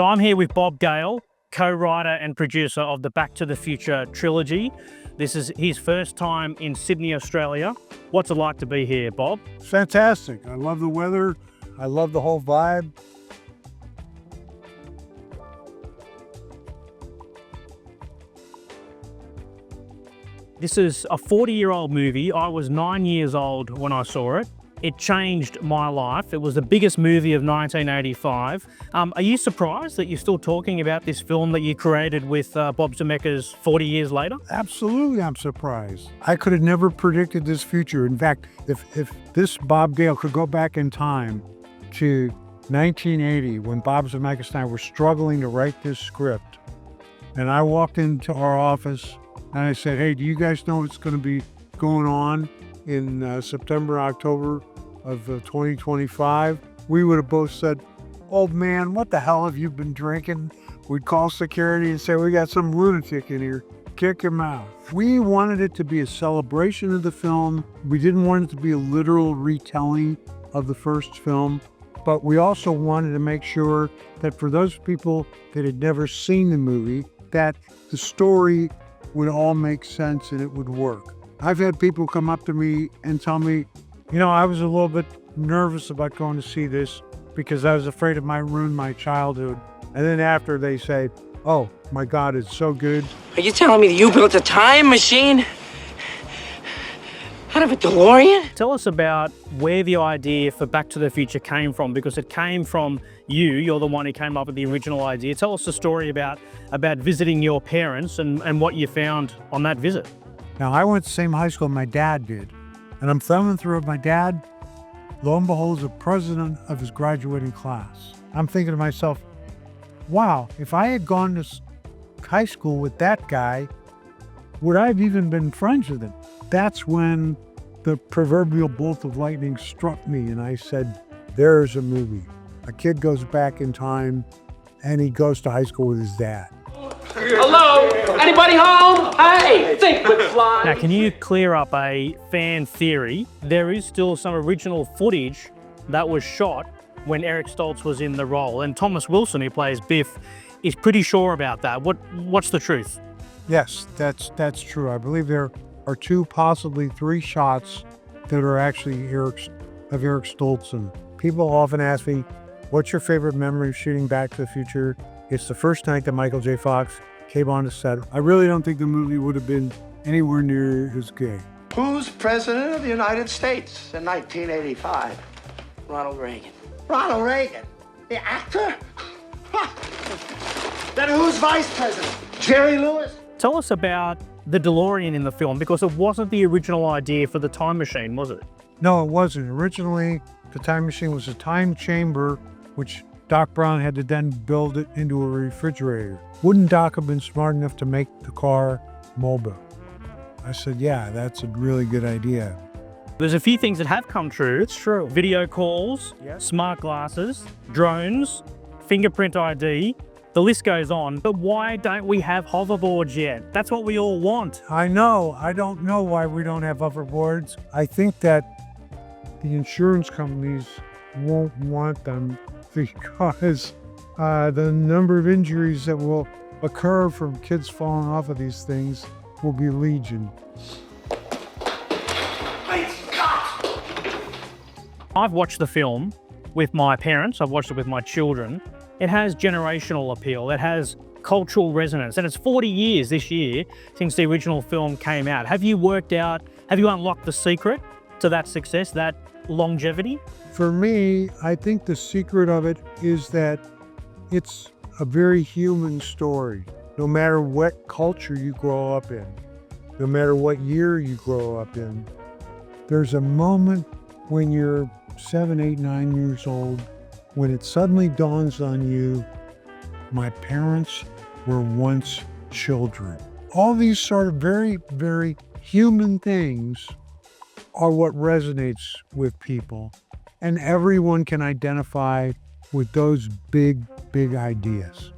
So I'm here with Bob Gale, co-writer and producer of the Back to the Future trilogy. This is his first time in Sydney, Australia. What's it like to be here, Bob? Fantastic. I love the weather. I love the whole vibe. This is a 40-year-old movie. I was 9 years old when I saw it. It changed my life. It was the biggest movie of 1985. Are you surprised that you're still talking about this film that you created with Bob Zemeckis 40 years later? Absolutely, I'm surprised. I could have never predicted this future. In fact, if this Bob Gale could go back in time to 1980, when Bob Zemeckis and I were struggling to write this script, and I walked into our office and I said, hey, do you guys know what's going to be going on in September, October of 2025? We would have both said, old man, what the hell have you been drinking? We'd call security and say, we got some lunatic in here. Kick him out. We wanted it to be a celebration of the film. We didn't want it to be a literal retelling of the first film, but we also wanted to make sure that for those people that had never seen the movie, that the story would all make sense and it would work. I've had people come up to me and tell me, I was a little bit nervous about going to see this because I was afraid it might ruin my childhood. And then after they say, oh my God, it's so good. Are you telling me that you built a time machine out of a DeLorean? Tell us about where the idea for Back to the Future came from, because it came from you. You're the one who came up with the original idea. Tell us the story about visiting your parents and what you found on that visit. Now, I went to the same high school my dad did, and I'm thumbing through my dad. Lo and behold, is the president of his graduating class. I'm thinking to myself, wow, if I had gone to high school with that guy, would I have even been friends with him? That's when the proverbial bolt of lightning struck me, and I said, there's a movie. A kid goes back in time, and he goes to high school with his dad. Hello? Anybody home? Hey, think McFly. Now, can you clear up a fan theory? There is still some original footage that was shot when Eric Stoltz was in the role, and Thomas Wilson, who plays Biff, is pretty sure about that. What's the truth? Yes, that's true. I believe there are 2, possibly 3 shots that are actually Eric Stoltz. And people often ask me, what's your favorite memory of shooting Back to the Future? It's the first night that Michael J. Fox came on the set. I really don't think the movie would have been anywhere near as good. Who's president of the United States in 1985? Ronald Reagan. Ronald Reagan, the actor? Then who's vice president? Jerry Lewis? Tell us about the DeLorean in the film, because it wasn't the original idea for the time machine, was it? No, it wasn't. Originally, the time machine was a time chamber, which Doc Brown had to then build it into a refrigerator. Wouldn't Doc have been smart enough to make the car mobile? I said, yeah, that's a really good idea. There's a few things that have come true. It's true. Video calls, Yes. smart glasses, drones, fingerprint ID, the list goes on. But why don't we have hoverboards yet? That's what we all want. I know. I don't know why we don't have hoverboards. I think that the insurance companies won't want them because the number of injuries that will occur from kids falling off of these things will be legion. I've watched the film with my parents. I've watched it with my children. It has generational appeal. It has cultural resonance. And it's 40 years this year since the original film came out. Have you unlocked the secret to that success, that longevity? For me, I think the secret of it is that it's a very human story. No matter what culture you grow up in, no matter what year you grow up in, there's a moment when you're 7, 8, 9 years old when it suddenly dawns on you, my parents were once children. All these sort of very, very human things are what resonates with people. And everyone can identify with those big, big ideas.